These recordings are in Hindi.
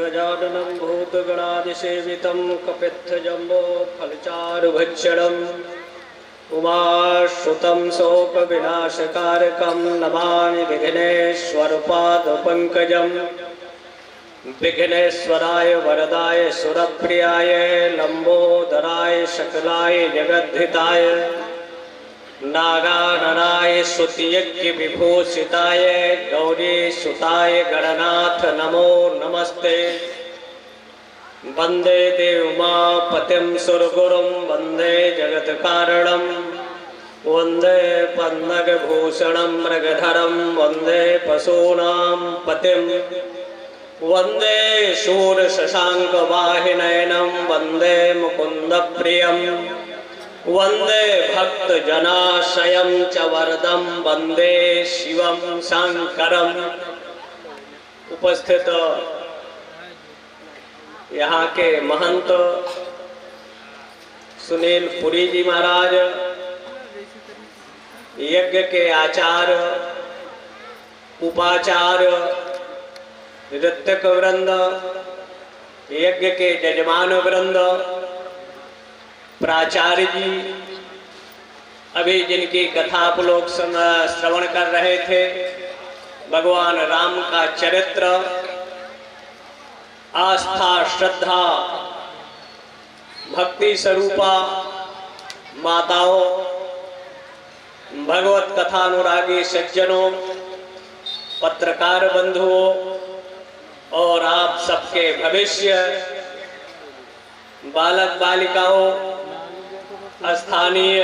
गजाननं भूतगणादिसेवितं कपित्थजम्बो फलचारुभक्षणम् उमाश्रुतं शोकविनाशकारकं नमामि विघ्नेश्वरपादपङ्कजं। विघ्नेश्वराय वरदाय सुरप्रियाय लंबोदराय सकलाय जगद्धिताय नागाननाय स्तुतियज्ञ विभूषिताय गौरीसुताय गणनाथ नमो नमस्ते। वंदे देवमापतिं सुरगुरुं वंदे जगत्कारणं वंदे पन्नगभूषणं मृगधरं वंदे पशूनां पतिं वंदे शूरशशाङ्कवाहिनयनं वंदे मुकुन्दप्रियं वंदे भक्तजनाश्रयं च वरदं वंदे शिवं शंकरम्। उपस्थित यहाँ के महंत सुनील पुरी जी महाराज, यज्ञ के आचार्य, उपाचार्य, ऋत्विक वृंद, यज्ञ के जजमान वृंद, प्राचार्य जी, अभी जिनकी कथा आप लोग श्रवण कर रहे थे, भगवान राम का चरित्र, आस्था श्रद्धा भक्ति स्वरूपा माताओं, भगवत कथानुरागी सज्जनों, पत्रकार बंधुओं और आप सबके भविष्य बालक बालिकाओं, स्थानीय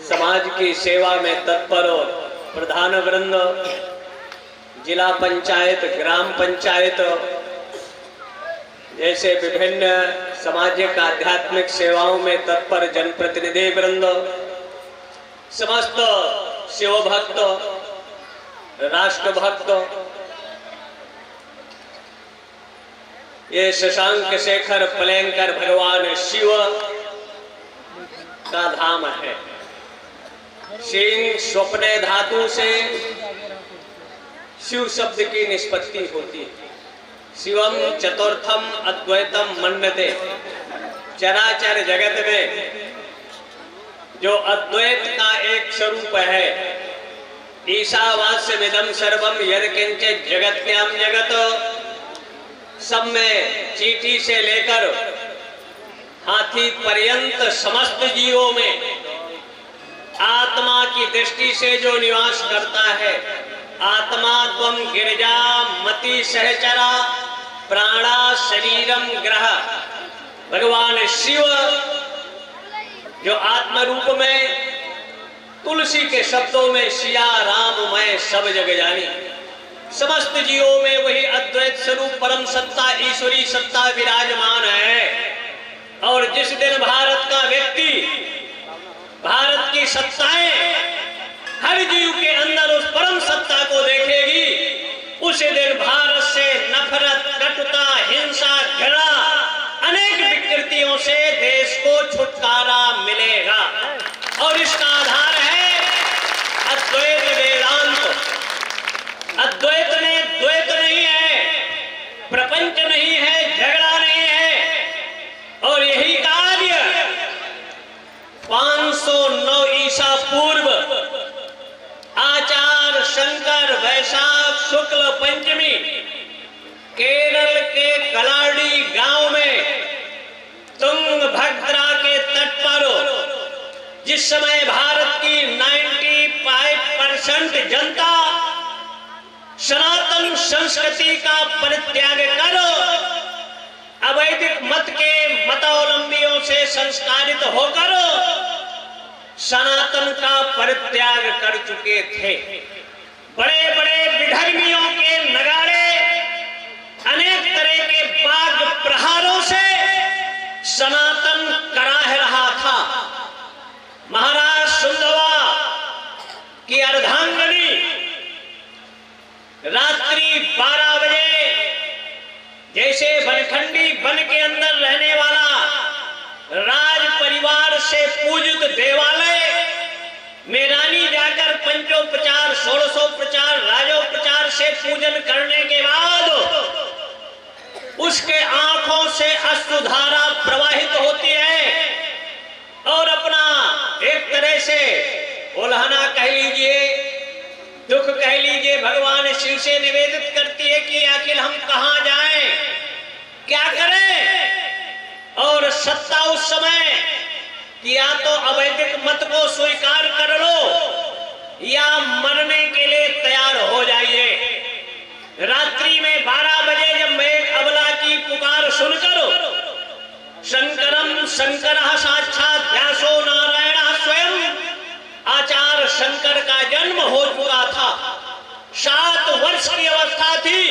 समाज की सेवा में तत्पर प्रधान वृंद, जिला पंचायत, ग्राम पंचायत जैसे विभिन्न सामाजिक आध्यात्मिक सेवाओं में तत्पर जनप्रतिनिधि वृंद, समस्त शिव भक्त, राष्ट्र भक्त, ये शशांक शेखर पलेंकर भगवान शिव का धाम है। शिव स्वप्ने धातु से शिव शब्द की निष्पत्ति होती है। शिवम चतुर्थम अद्वैतम मन्यते। चराचर जगत में जो अद्वैत का एक स्वरूप है, ईशावास्यमिदं सर्वम यत्किंचित जगत्याम जगत, सब में चींटी से लेकर हाथी पर्यंत समस्त जीवों में आत्मा की दृष्टि से जो निवास करता है, आत्मा त्वं गिरिजा मति सहचरा प्राणा शरीरम ग्रह। भगवान शिव जो आत्म रूप में तुलसी के शब्दों में सिया राम मैं सब जग जानी, समस्त जीवों में वही अद्वैत स्वरूप परम सत्ता ईश्वरी सत्ता विराजमान है। और जिस दिन भारत का व्यक्ति भारत की सत्ताएं हर जीव के अंदर उस परम सत्ता को देखेगी, उसी दिन भारत से नफरत, कटुता, हिंसा, घृणा, अनेक विकृतियों से देश को छुटकारा मिलेगा। और इसका आधार है अद्वैत वेदांत। अद्वैत में द्वैत नहीं है, प्रपंच नहीं है, झगड़ा नहीं है। और यही कार्य 509 ईसा पूर्व आचार्य शंकर वैशाख शुक्ल पंचमी केरल के कलाडी गांव में तुंगभद्रा के तट पर, जिस समय भारत की 95% जनता सनातन संस्कृति का परित्याग कर अवैदिक मत के मतावलंबियों से संस्कारित होकर सनातन का परित्याग कर चुके थे। बड़े बड़े विधर्मियों के नगाड़े, अनेक तरह के बाग प्रहारों से सनातन कराह रहा था। महाराज सुंदवा की अर्धांगनी रात्रि 12 बजे जैसे बनखंडी वन के अंदर रहने वाला राज परिवार से पूजित देवालय में रानी जाकर पंचोपचार, षोडशोपचार, राजोपचार से पूजन करने के बाद से अश्रुधारा प्रवाहित होती है और अपना एक तरह से उल्हाना कह लीजिए, दुख कह लीजिए, भगवान शिव से निवेदित करती है कि आखिर हम कहां जाएं, क्या करें। और सत्ता उस समय कि या तो अवैदिक मत को स्वीकार कर लो या मरने के लिए तैयार हो जाइए। रात्रि में 12 बजे जब मेघ अबला की पुकार सुनकर शंकरम शंकरः साक्षात व्यासो नारायण स्वयं, आचार्य शंकर का जन्म हो चुका था, 7 वर्ष की अवस्था थी।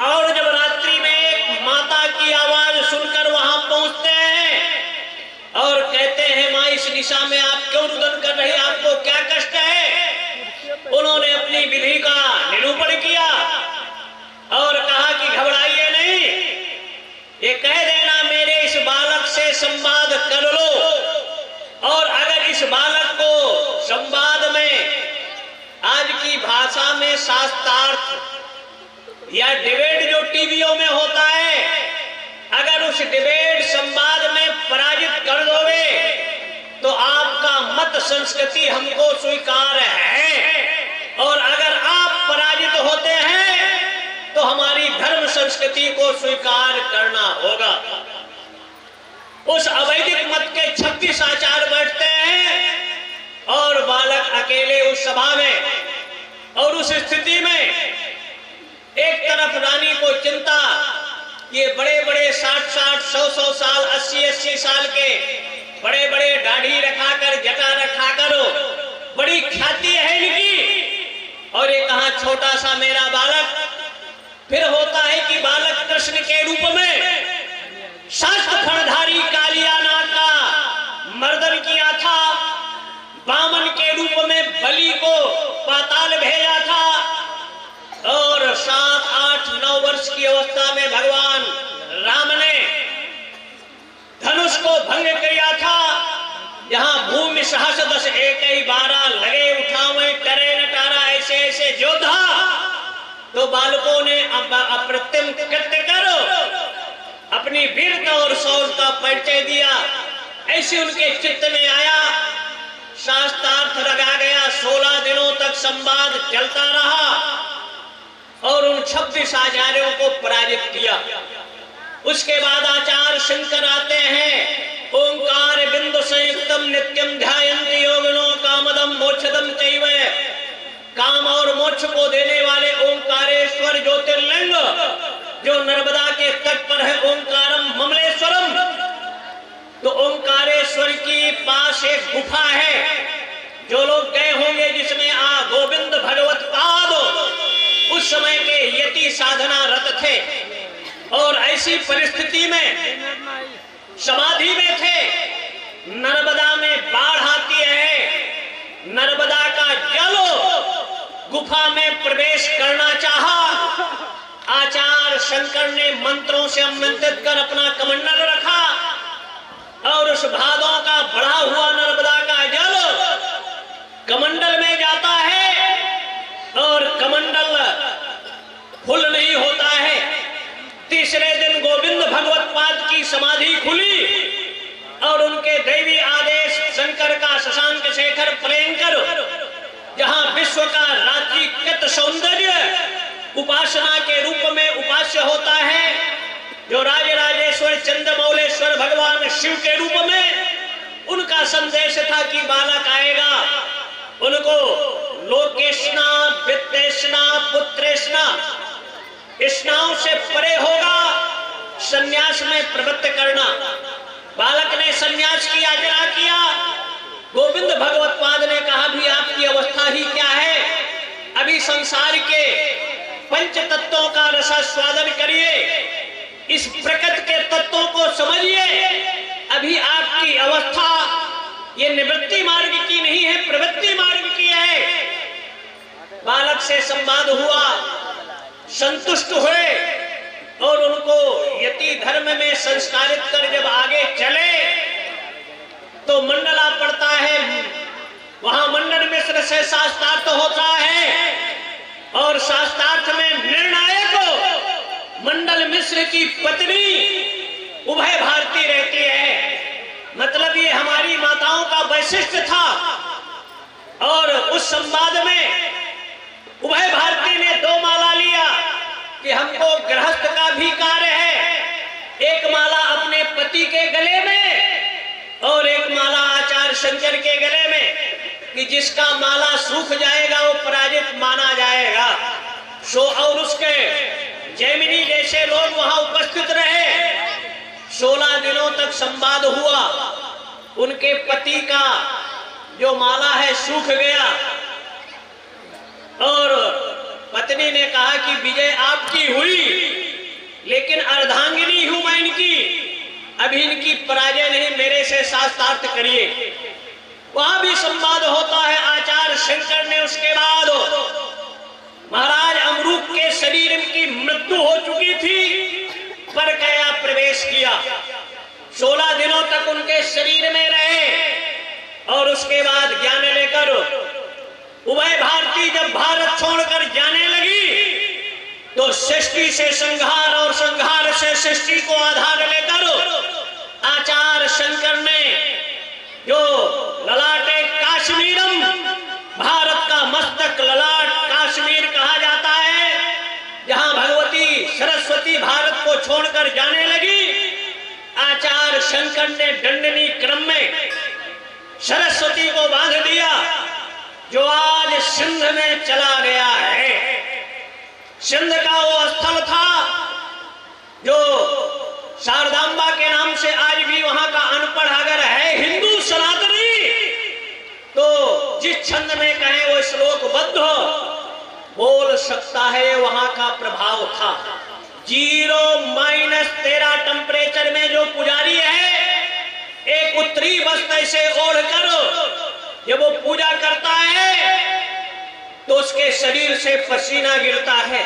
और जब रात्रि में एक माता की आवाज सुनकर वहां पहुंचते हैं और कहते हैं मां इस दिशा में आप क्यों रुदन कर रही, आपको क्या कष्ट है। उन्होंने अपनी विधि का निरूपण किया और कहा कि घबराइए नहीं, ये कह देना मेरे इस बालक से संवाद कर लो। और अगर इस बालक को संवाद में आज की भाषा में शास्त्रार्थ या डिबेट जो टीवियों में होता है, अगर उस डिबेट संवाद में पराजित कर दोगे तो आपका मत संस्कृति हमको स्वीकार है, और अगर आप पराजित होते हैं तो हमारी धर्म संस्कृति को स्वीकार करना होगा। उस अवैदिक मत के 26 आचार्य बैठते हैं और बालक अकेले उस सभा में। और उस स्थिति में एक तरफ रानी को चिंता, ये बड़े बड़े 60-60, 100-100 साल, 80-80 साल के बड़े बड़े दाढ़ी रखाकर, जटा रखाकर बड़ी ख्याति है इनकी, और ये कहां छोटा सा मेरा बालक। फिर होता है कि बालक कृष्ण के रूप में शास्त्र फणधारी कालियाना का मर्दन किया था, वामन के रूप में बलि को पाताल भेजा था, और 7, 8, 9 वर्ष की अवस्था में भगवान राम ने धनुष को भंग किया था। जहां भूमि सहस 10 एक 12 लगे उठावे करे नटारा ऐसे ऐसे योद्धा, तो बालकों ने अप्रतिम कृत्य कर अपनी वीरता और शौर्य का परिचय दिया। ऐसे उनके चित्त में आया, शास्त्रार्थ लगा गया। 16 दिनों तक संवाद चलता रहा और उन 26 आचार्यों को पराजित किया। उसके बाद आचार्य शंकर आते हैं, ओंकार बिंदु संयुक्तम नित्यम ध्यायन्ति योगिनो कामदम मोक्षदम चैव, काम और मोक्ष को देने वाले ओंकारेश्वर ज्योतिर्लिंग जो नर्मदा के तट पर है, ओंकारम ममलेश्वरम। तो ओंकारेश्वर की पास एक गुफा है, जो लोग गए होंगे जिसमें गोविंद भगवत पाद उस समय के यति साधना रत थे और ऐसी परिस्थिति में समाधि में थे। नर्मदा में बाढ़ आती है, नर्मदा का जल गुफा में प्रवेश करना चाहा। आचार्य शंकर ने मंत्रों से आमंत्रित कर अपना कमंडल रखा और उस भादों का बढ़ा हुआ नर्मदा का जल कमंडल में जाता है और कमंडल फुल नहीं होता है। तीसरे दिन गोविंद भगवत पाद की समाधि खुली और उनके दैवी आदेश शंकर का शशांक शेखर प्लेंकर, जहां विश्व का रात्रिकृत सौंदर्य उपासना के रूप में उपास्य होता है, जो राजराजेश्वर चंद्रमौलेश्वर भगवान शिव के रूप में उनका संदेश था कि बालक आएगा, उनको लोकेशना वित्तेशना पुत्रेशना स्नान से परे होगा, सन्यास में प्रवृत्त करना। बालक ने सन्यास की याचना किया। गोविंद भगवत पाद ने कहा भी आपकी अवस्था ही क्या है, अभी संसार के पंच तत्वों का रसास्वादन करिए, इस प्रकृति के तत्वों को समझिए। अभी आपकी अवस्था ये निवृत्ति मार्ग की नहीं है, प्रवृत्ति मार्ग की है। बालक से संवाद हुआ, संतुष्ट हुए और उनको यति धर्म में संस्कारित कर जब आगे चले तो मंडला पड़ता है। वहां मंडल मिश्र से शास्त्रार्थ होता है और शास्त्रार्थ में निर्णायक मंडल मिश्र मिश्र की पत्नी उभय भारती रहती है। मतलब ये हमारी माताओं का वैशिष्ट था। और उस संवाद में उभय भारती ने 2 माला लिया कि हमको गृहस्थ का भी कार्य है। एक माला अपने पति के गले में और एक माला आचार्य शंकर के गले में, कि जिसका माला सूख जाएगा वो पराजित माना जाएगा। और उसके जैमिनी जैसे लोग वहां उपस्थित रहे। 16 दिनों तक संवाद हुआ। उनके पति का जो माला है सूख गया और पत्नी ने कहा कि विजय आपकी हुई, लेकिन अर्धांगिनी हूं मैं इनकी, अभी इनकी पराजय नहीं, मेरे से शास्त्रार्थ करिए। वहां भी संवाद होता है। आचार्य शंकर ने उसके बाद महाराज अमरूक के शरीर की मृत्यु हो चुकी थी पर गया प्रवेश किया। 16 दिनों तक उनके शरीर में रहे और उसके बाद ज्ञान लेकर उभय भारती जब भारत छोड़कर जाने लगी तो सृष्टि से संहार और संहार से सृष्टि को आधार लेकर आचार्य शंकर ने जो ललाटे काश्मीरम, भारत का मस्तक ललाट काश्मीर कहा जाता है, जहां भगवती सरस्वती भारत को छोड़कर जाने लगी, आचार्य शंकर ने दंडनी क्रम में सरस्वती को बांध दिया, जो आज सिंध में चला गया है। सिंध का वो स्थल था जो शारदांबा के नाम से आज भी वहां का अनपढ़ अगर है हिंदू सनातनी तो जिस छंद में कहें वो श्लोकबद्ध बोल सकता है, वहां का प्रभाव था। 0-13 टेम्परेचर में जो पुजारी है, एक उत्तरी वस्त्र ऐसे ओढ़कर जब वो पूजा करता है तो उसके शरीर से पसीना गिरता है।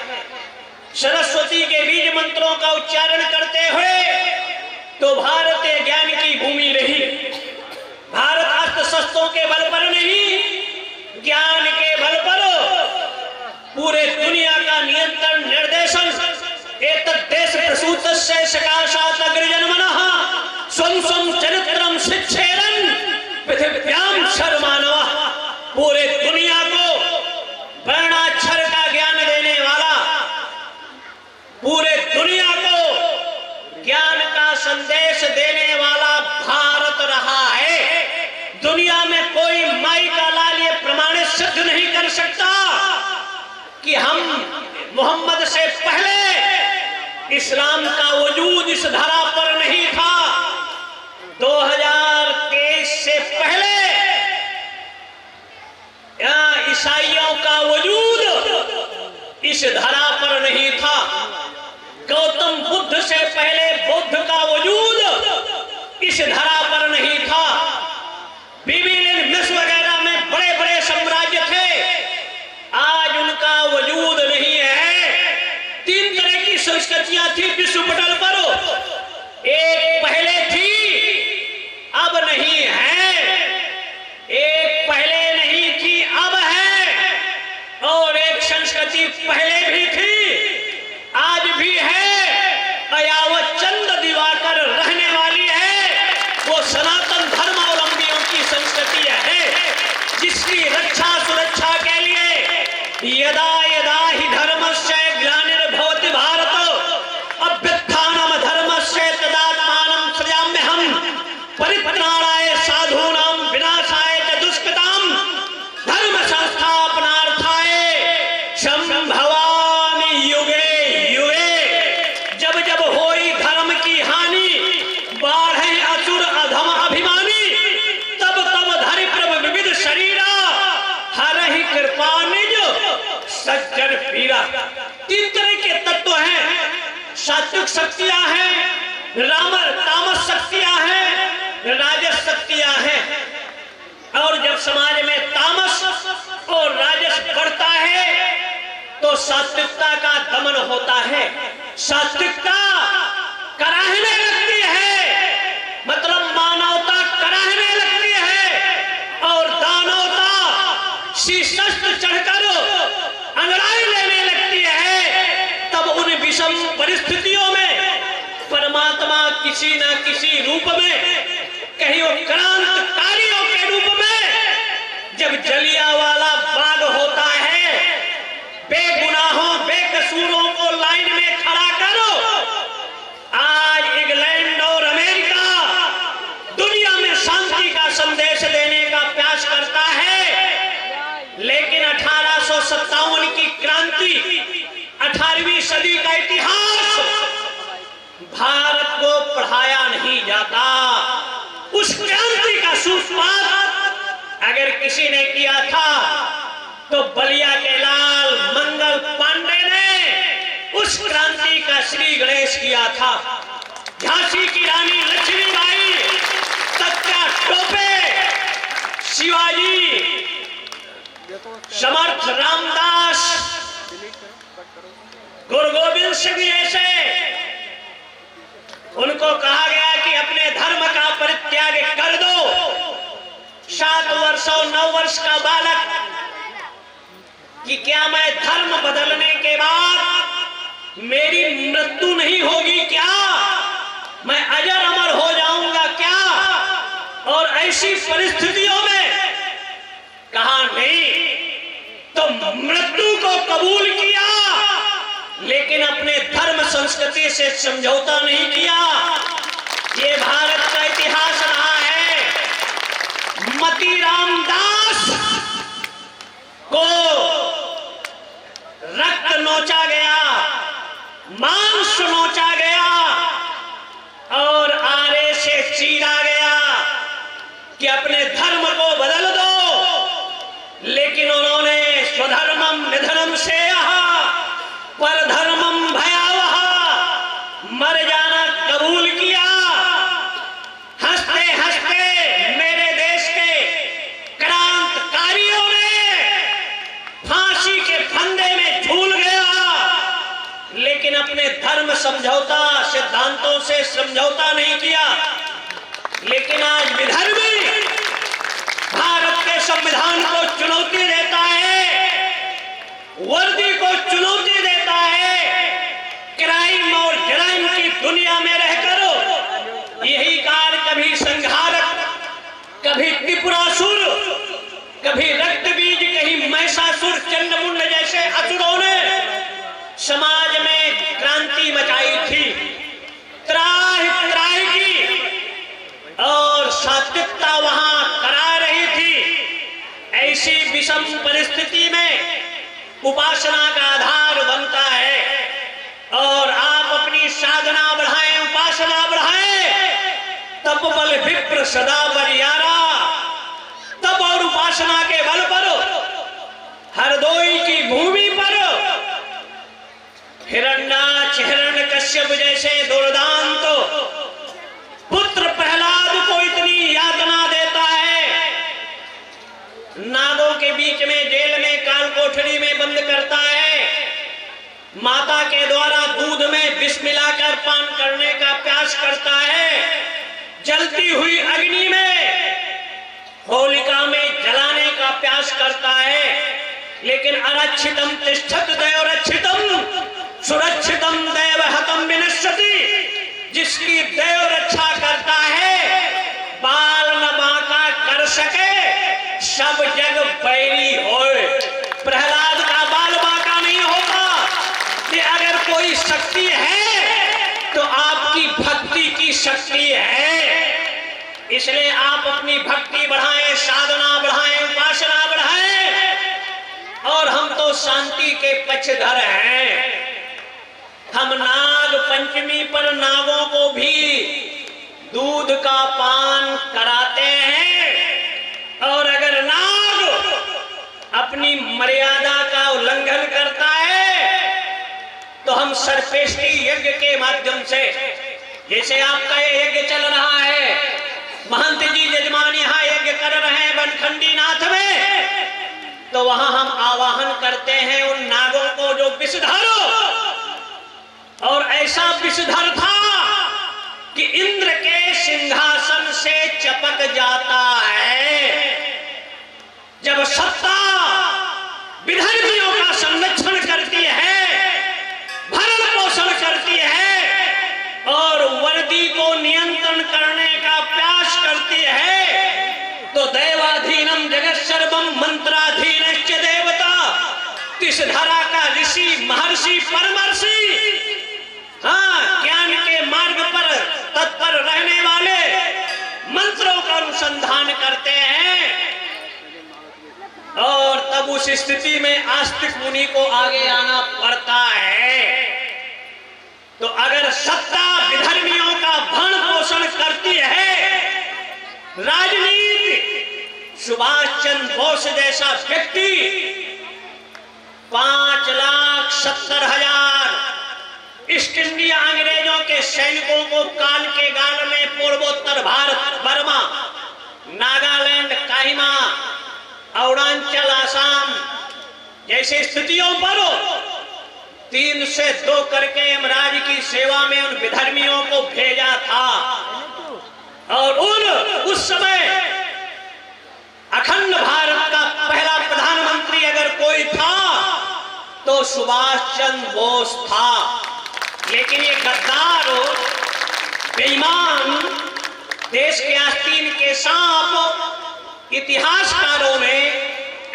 सरस्वती के बीज मंत्रों का उच्चारण करते हुए तो भारत ज्ञान की भूमि रही। भारत अस्त्र शस्त्रों के बल पर नहीं, ज्ञान के बल पर पूरे दुनिया का नियंत्रण निर्देशन एतद् देश प्रसूतस्य सकाशात् अग्रजन्मनः स्वं स्वं चरित्रं शिक्षेरन् पृथिव्यां शर्मानवः, पूरे दुनिया को वर्णाक्षर का ज्ञान देने वाला, पूरे दुनिया को ज्ञान का संदेश देने वाला भारत रहा है। दुनिया में कोई माई का लाल ये प्रमाणित सिद्ध नहीं कर सकता कि हम मोहम्मद से पहले इस्लाम का वजूद इस धरा पर नहीं था। 2023 से पहले ईसाइयों का वजूद इस धरा पर नहीं था। गौतम बुद्ध से पहले बौद्ध का वजूद इस धरा पर नहीं था। बीबीलियन मिस्र वगैरह में बड़े बड़े साम्राज्य थे, आज उनका वजूद नहीं है। 3 तरह की संस्कृतियां थी विश्व पटल पर, एक पहले थी अब नहीं है, एक पहले नहीं थी अब है, और एक संस्कृति पहले भी थी आज भी है, अयावत चंद दिवाकर रहने वाली है। वो सनातन धर्मावलंबियों की संस्कृति है, जिसकी रक्षा सुरक्षा के लिए यदा यदा ही धर्मस्य ग्लानिर्भवति भारत अभ्युत्थानम धर्मस्य तदात्मानं सृजाम्यहम् परित्राणाय साधूनां विनाशाय च दुष्कृतां धर्म संस्थापनार्थाय संभवामि युगे युगे। जब जब होई धर्म की हानि, बाढ़े असुर अधम अभिमानी, तब तब धरि प्रभु विविध शरीरा हरहि कृपा निज सज्जन पीरा। 3 तरह के तत्व हैं, सात्विक शक्तियां हैं, तामस शक्तियां हैं, राजस शक्तियां हैं। और जब समाज में तामस और राजस बढ़ता है तो सात्विकता का दमन होता है। सात्विकता कराहने लगती है, मतलब मानवता कराहने लगती है, और दानवता शीर्षस्थ चढ़कर अंगड़ाई लेने लगती है। तब उन विषम परिस्थितियों में किसी ना किसी रूप में, कहीं वो क्रांतिकारियों के रूप में जब जलियांवाला बाग होता है, बेगुनाहों बेकसूरों को लाइन में खड़ा करो। आज इंग्लैंड और अमेरिका दुनिया में शांति का संदेश देने का प्रयास करता है, लेकिन 1857 की क्रांति, 18वीं सदी का इतिहास भारत को पढ़ाया नहीं जाता। उस क्रांति का सूत्रपात अगर किसी ने किया था तो बलिया के लाल मंगल पांडे ने उस क्रांति का श्री गणेश किया था। झांसी की रानी लक्ष्मीबाई, सत्या टोपे, शिवाजी, समर्थ रामदास, गुरु गोविंद सिंह जैसे, उनको कहा गया कि अपने धर्म का परित्याग कर दो। 7 वर्ष और 9 वर्ष का बालक कि क्या मैं धर्म बदलने के बाद मेरी मृत्यु नहीं होगी क्या, मैं अजर अमर हो जाऊंगा क्या? और ऐसी परिस्थितियों में कहा नहीं, तो मृत्यु को कबूल किया, लेकिन अपने धर्म संस्कृति से समझौता नहीं किया। ये भारत का इतिहास रहा है। मती रामदास को रक्त नोचा गया, मांस नोचा गया और आरे से चीरा गया कि अपने धर्म को बदल दो, लेकिन उन्होंने स्वधर्मम निधनम से परधर्मम भयावह, मर जाना कबूल किया। हंसते हंसते मेरे देश के क्रांतिकारियों ने फांसी के फंदे में झूल गया, लेकिन अपने धर्म समझौता सिद्धांतों से समझौता नहीं किया। लेकिन आज विधर्मी भारत के संविधान को चुनौती देता है, वर्दी को चुनौती देता है, क्राइम और जराइम की दुनिया में रहकर यही कार कभी संहारक, कभी त्रिपुरासुर, कभी रक्तबीज, कहीं महिषासुर, चंडमुंड जैसे असुरों ने समाज में क्रांति मचाई थी, त्राहि त्राहि की, और सात्विकता वहां करा रही थी। ऐसी विषम परिस्थिति में उपासना का आधार बनता है, और आप अपनी साधना बढ़ाएं, उपासना बढ़ाएं, तप बल विप्र सदा बरियारा। तप और उपासना के बल पर हरदोई की भूमि पर हिरण्याक्ष हिरण्यकश्यप जैसे दुर्दांत पुत्र प्रहलाद को इतनी यातना देता है, नागों के बीच में जेल में काल कोठरी में बंद करता है, माता के द्वारा दूध में विष मिलाकर पान करने का प्रयास करता है, जलती हुई अग्नि में होलिका में जलाने का प्रयास करता है, लेकिन अरक्षितम तिष्ठत देवरक्षितम सुरक्षितम देवहतम विनश्यति। जिसकी देव रक्षा करता है, बाल न बांका कर सके, सब जग बैरी होए। प्रहलाद का बाल बांका नहीं होता। कि अगर कोई शक्ति है तो आपकी भक्ति की शक्ति है। इसलिए आप अपनी भक्ति बढ़ाएं, साधना बढ़ाएं, उपासना बढ़ाएं। और हम तो शांति के पक्षधर हैं। हम नाग पंचमी पर नागों को भी दूध का पान कराते हैं, और अगर नाग अपनी मर्यादा का उल्लंघन करता है तो हम सर्पेष्टि यज्ञ के माध्यम से, जैसे आपका ये यज्ञ चल रहा है, महंत जी जजमान यहाँ यज्ञ कर रहे हैं बनखंडी नाथ में, तो वहां हम आवाहन करते हैं उन नागों को जो विषधर, और ऐसा विषधर था कि इंद्र के सिंहासन से चपक जाता है। जब सत्ता विधर्मियों का संरक्षण करती है, भरण पोषण करती है, और वर्दी को सर्वम मंत्राधीनश्च देवता, तिस धरा का ऋषि महर्षि परमर्षि, हाँ, ज्ञान के मार्ग पर तत्पर रहने वाले मंत्रों का अनुसंधान करते हैं। और तब उस स्थिति में आस्तिक मुनि को आगे आना पड़ता है। तो अगर सत्ता विधर्मियों का भरण पोषण करती है, राजनीति, सुभाष चंद्र बोस जैसा व्यक्ति 5,70,000 ईस्ट इंडिया अंग्रेजों के सैनिकों को काल के गाल में पूर्वोत्तर भारत, बर्मा, नागालैंड, काहिमा, अरुणाचल, आसाम जैसी स्थितियों पर 3 से 2 करके यमराज की सेवा में उन विधर्मियों को भेजा था। और उस समय अखंड भारत का पहला प्रधानमंत्री अगर कोई था तो सुभाष चंद्र बोस था। लेकिन ये गद्दार, बेईमान, देश के आस्तीन के सांप इतिहासकारों ने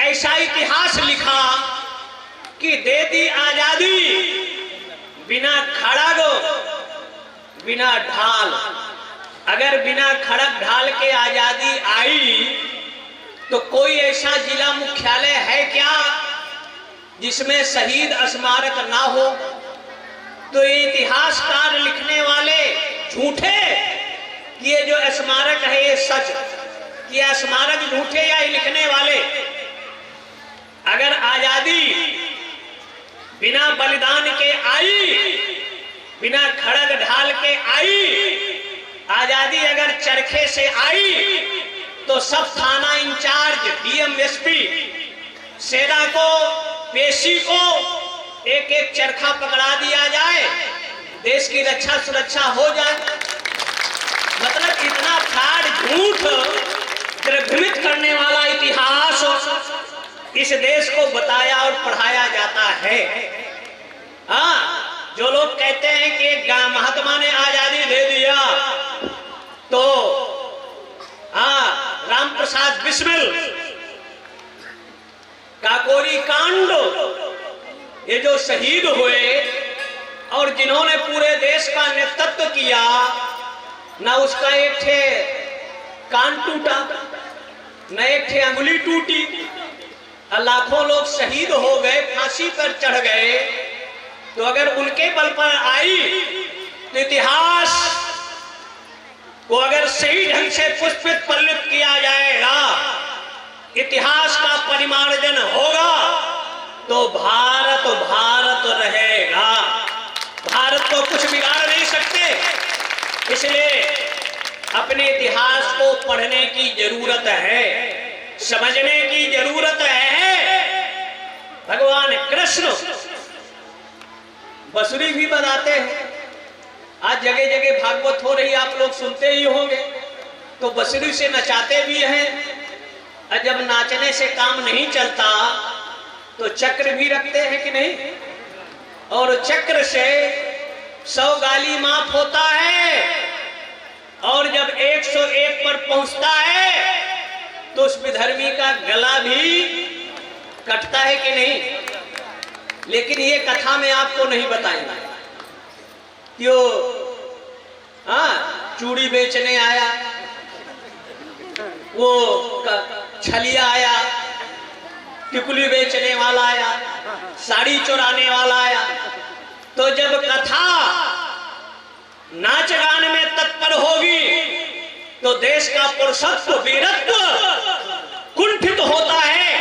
ऐसा इतिहास लिखा कि दे दी आजादी बिना खड़ग बिना ढाल। अगर बिना खड़ग ढाल के आजादी आई तो कोई ऐसा जिला मुख्यालय है क्या जिसमें शहीद स्मारक ना हो? तो ये इतिहासकार लिखने वाले झूठे, ये जो स्मारक है ये सच, ये स्मारक झूठे या लिखने वाले? अगर आजादी बिना बलिदान के आई, बिना खड़ग ढाल के आई, आजादी अगर चरखे से आई तो सब थाना इंचार्ज, डीएम, एसपी, सेना को, पेशी को एक एक चरखा पकड़ा दिया जाए, देश की रक्षा सुरक्षा हो जाए। मतलब इतना फ्रॉड, झूठ, भ्रमित करने वाला इतिहास इस देश को बताया और पढ़ाया जाता है। हाँ, जो लोग कहते हैं कि महात्मा ने आजादी दे दिया तो हाँ, राम प्रसाद बिस्मिल, काकोरी कांड, ये जो शहीद हुए और जिन्होंने पूरे देश का नेतृत्व किया, ना उसका एक ठे कान टूटा, न एक ठे अंगुली टूटी, लाखों लोग शहीद हो गए, फांसी पर चढ़ गए। तो अगर उनके बल पर आई तो इतिहास को अगर सही ढंग से पुष्पित पल्लित किया जाएगा, इतिहास का परिमार्जन होगा तो भारत भारत रहेगा। भारत को कुछ बिगाड़ नहीं सकते। इसलिए अपने इतिहास को पढ़ने की जरूरत है, समझने की जरूरत है। भगवान कृष्ण बांसुरी भी बजाते हैं। आज जगह जगह भागवत हो रही, आप लोग सुनते ही होंगे। तो बांसुरी से नचाते भी हैं, और जब नाचने से काम नहीं चलता तो चक्र भी रखते हैं कि नहीं? और चक्र से 100 गाली माफ होता है, और जब 101 पर पहुंचता है तो उस विधर्मी का गला भी कटता है कि नहीं? लेकिन ये कथा में आपको नहीं बताएंगे। क्यों? हाँ, चूड़ी बेचने आया, वो छलिया आया, टिकुली बेचने वाला आया, साड़ी चुराने वाला आया। तो जब कथा नाच गान में तत्पर होगी तो देश का पुरुषत्व, वीरत्व कुंठित होता है।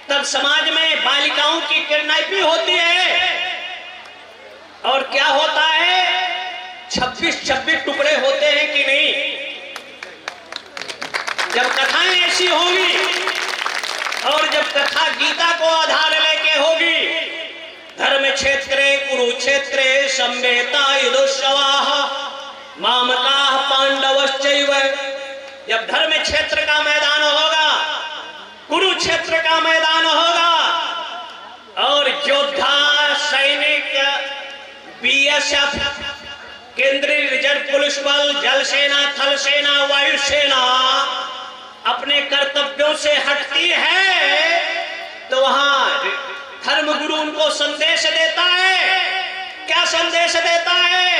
तब समाज में बालिकाओं की किडनैपिंग होती है, और क्या होता है? 26-26 टुकड़े होते हैं कि नहीं? जब कथाएं ऐसी होंगी, और जब कथा गीता को आधार लेके होगी, धर्म क्षेत्रे कुरुक्षेत्रे संवेता युद्धोत्सवाः मामकाः पांडवश्चैव। जब धर्म क्षेत्र का मैदान होगा, कुरुक्षेत्र का मैदान होगा, और योद्धा, सैनिक, बीएसएफ, केंद्रीय रिजर्व पुलिस बल, जल सेना, थल सेना, वायु सेना, अपने कर्तव्यों से हटती है तो वहां धर्मगुरु उनको संदेश देता है। क्या संदेश देता है?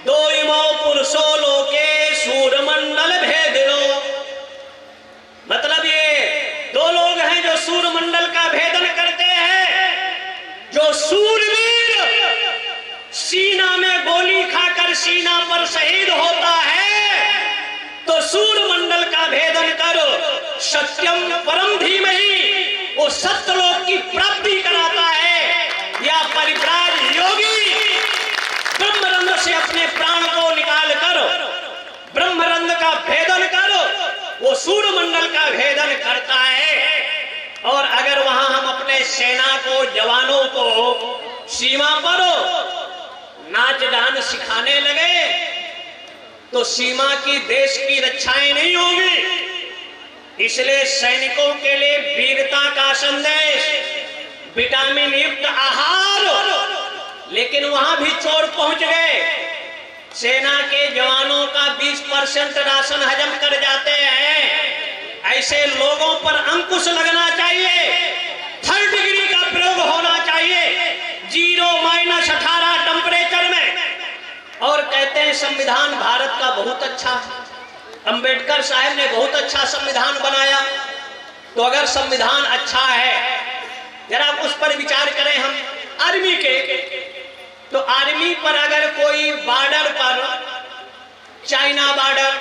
दो इमो पुरुषो लोके सूरमंडल भेदिनो। मतलब ये दो लोग हैं जो सूरमंडल का भेदन करते हैं। जो सूरवीर सीना में गोली खाकर सीना पर शहीद होता है तो सूरमंडल का भेदन करो सत्यम परम धीमहि, वो सत्यलोक की प्राप्ति कराता है। या परिव्राज योगी ब्रह्मरंध्र से अपने प्राण को निकाल करो, ब्रह्मरंध्र का भेदन करो, वो सूरमंडल का भेदन करता है। और अगर वहां हम अपने सेना को, जवानों को सीमा पर नाच गान सिखाने लगे तो सीमा की, देश की रक्षाएं नहीं होगी। इसलिए सैनिकों के लिए वीरता का संदेश, विटामिन युक्त आहार। लेकिन वहां भी चोर पहुंच गए। सेना के जवानों का 20% राशन हजम कर जाते हैं। ऐसे लोगों पर अंकुश लगना चाहिए। 3rd डिग्री का प्रयोग होना चाहिए, 0-18 टेम्परेचर में। और कहते हैं संविधान भारत का बहुत अच्छा है, अंबेडकर साहब ने बहुत अच्छा संविधान बनाया। तो अगर संविधान अच्छा है, जरा उस पर विचार करें हम। आर्मी के, तो आर्मी पर अगर कोई बॉर्डर पर, चाइना बॉर्डर,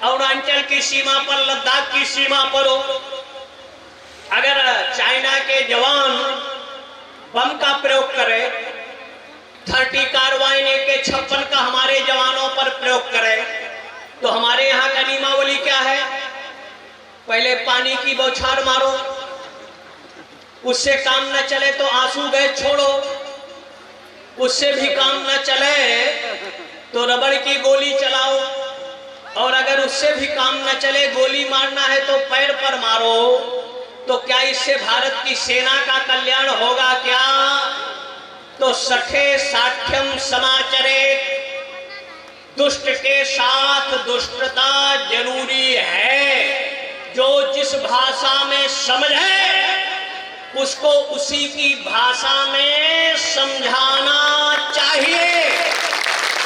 अरुणाचल की सीमा पर, लद्दाख की सीमा पर हो, अगर चाइना के जवान बम का प्रयोग करे, 30 कार्बाइन AK-56 का हमारे जवानों पर प्रयोग करे, तो हमारे यहाँ का नियमावली क्या है? पहले पानी की बौछार मारो, उससे काम न चले तो आंसू गैस छोड़ो, उससे भी काम न चले तो रबड़ की गोली चलाओ, और अगर उससे भी काम न चले, गोली मारना है तो पैर पर मारो। तो क्या इससे भारत की सेना का कल्याण होगा क्या? तो सठे साठ्यम समाचरे, दुष्ट के साथ दुष्टता जरूरी है। जो जिस भाषा में समझे उसको उसी की भाषा में समझाना चाहिए,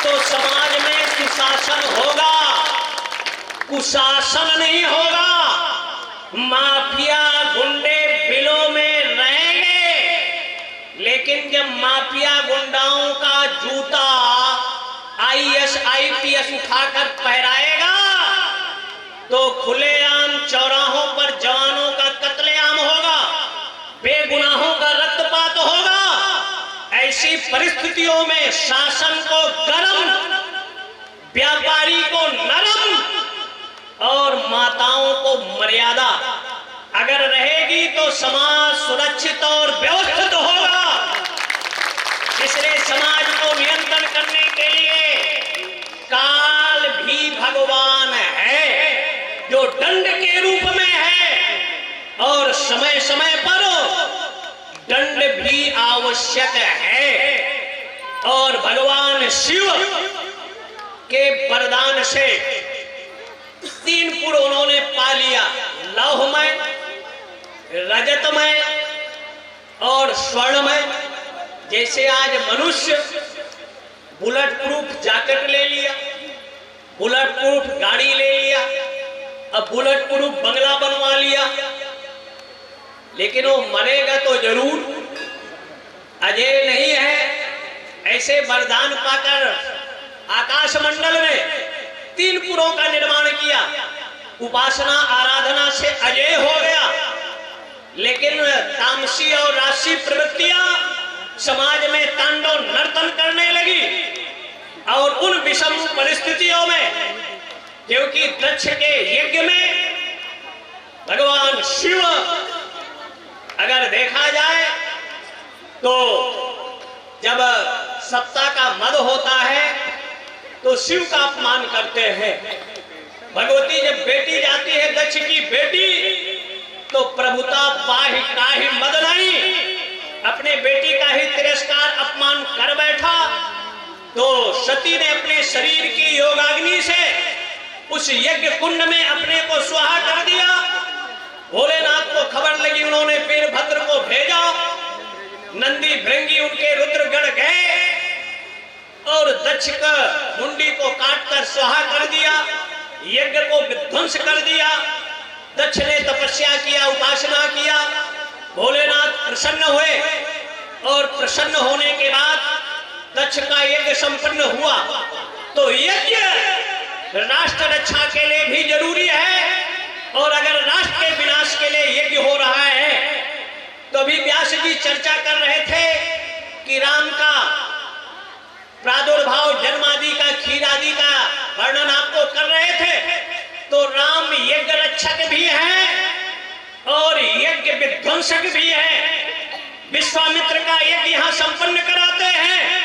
तो समाज में सुशासन होगा, कुशासन नहीं होगा। माफिया गुंडे बिलों में रहेंगे, लेकिन जब माफिया गुंडाओं का जूता IAS IPS उठाकर पहराएगा तो खुलेआम चौराहों पर जवानों का कत्लेआम होगा, बेगुनाहों का रक्तपात होगा। ऐसी परिस्थितियों में शासन को गरम, व्यापारी को नरम और माताओं को मर्यादा अगर रहेगी तो समाज सुरक्षित और व्यवस्थित होगा। इसलिए समाज को नियंत्रण करने के लिए काल भी भगवान है, जो दंड के रूप में है, और समय समय पर दंड भी आवश्यक है। और भगवान शिव के वरदान से 3 पुर उन्होंने पा लिया, लौहमय, रजतमय और स्वर्णमय। जैसे आज मनुष्य बुलेट प्रूफ जैकेट ले लिया, बुलेट प्रूफ गाड़ी ले लिया, अब बुलेट प्रूफ बंगला बनवा लिया, लेकिन वो मरेगा तो जरूर, अजय नहीं है। ऐसे वरदान पाकर आकाशमंडल में 3 पुरों का निर्माण किया, उपासना आराधना से अजय हो गया। लेकिन तामसी और राशि प्रवृत्तियां समाज में तांडव नर्तन करने लगी, और उन विषम परिस्थितियों में, क्योंकि दक्ष के यज्ञ में भगवान शिव, अगर देखा जाए तो जब सत्ता का मद होता है तो शिव का अपमान करते हैं। भगवती जब बेटी जाती है, दक्ष की बेटी, तो प्रभुता पाहि काहि मद नहीं, अपने बेटी का ही तिरस्कार अपमान कर बैठा। तो सती ने अपने शरीर की योगाग्नि से उस यज्ञ कुंड में अपने को स्वाहा कर दिया। भोलेनाथ को खबर लगी, उन्होंने वीरभद्र को भेजा। नंदी भृंगी उनके रुद्रगढ़ गए और दक्ष का मुंडी को काटकर स्वाहा कर दिया, यज्ञ को विध्वंस कर दिया। दक्ष ने तपस्या किया, उपासना किया। भोलेनाथ प्रसन्न हुए और प्रसन्न होने के बाद दक्ष का यज्ञ संपन्न हुआ। तो यज्ञ राष्ट्र रक्षा के लिए भी जरूरी है, और अगर राष्ट्र के विनाश के लिए यज्ञ हो रहा है तो अभी व्यास जी चर्चा कर रहे थे कि राम का प्रादुर्भाव, जन्मादि का, खीरादि का वर्णन आपको कर रहे थे। तो राम यज्ञ रक्षक भी हैं और यज्ञ विध्वंसक भी हैं। विश्वामित्र का यज्ञ यहाँ संपन्न कराते हैं।